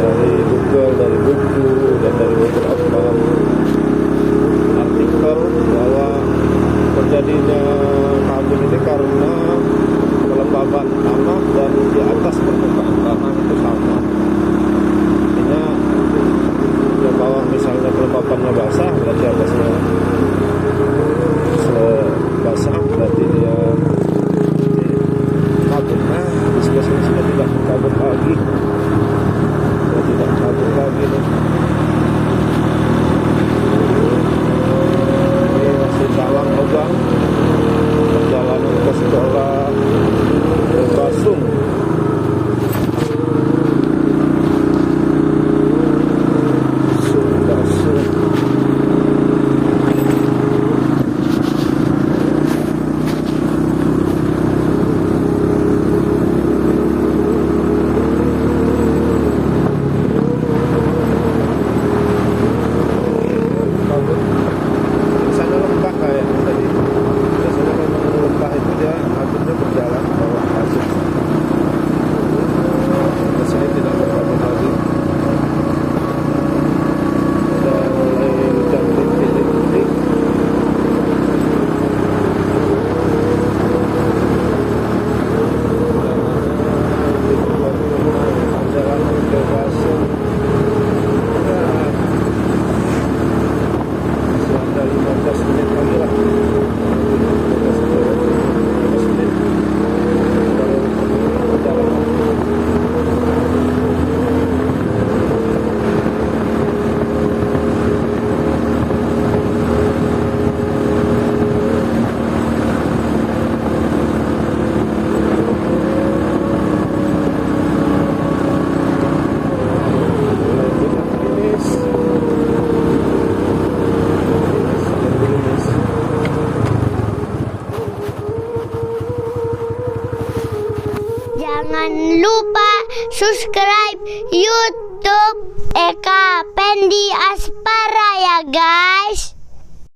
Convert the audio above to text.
dari Google, dari buku, dan dari beberapa artikel bahwa terjadinya kabut ini karena kelembaban tanah dan di atas permukaan tanah itu sama. Artinya yang bawah misalnya kelembabannya basah, berarti atasnya basah, berarti dia kabut. Nah, diskusi ini sudah tidak kabut lagi, sudah tidak kabut lagi nih. Ini masih dalam lubang perjalanan ke sekolah Basung. Jangan lupa subscribe YouTube Eka Pendi Aspal.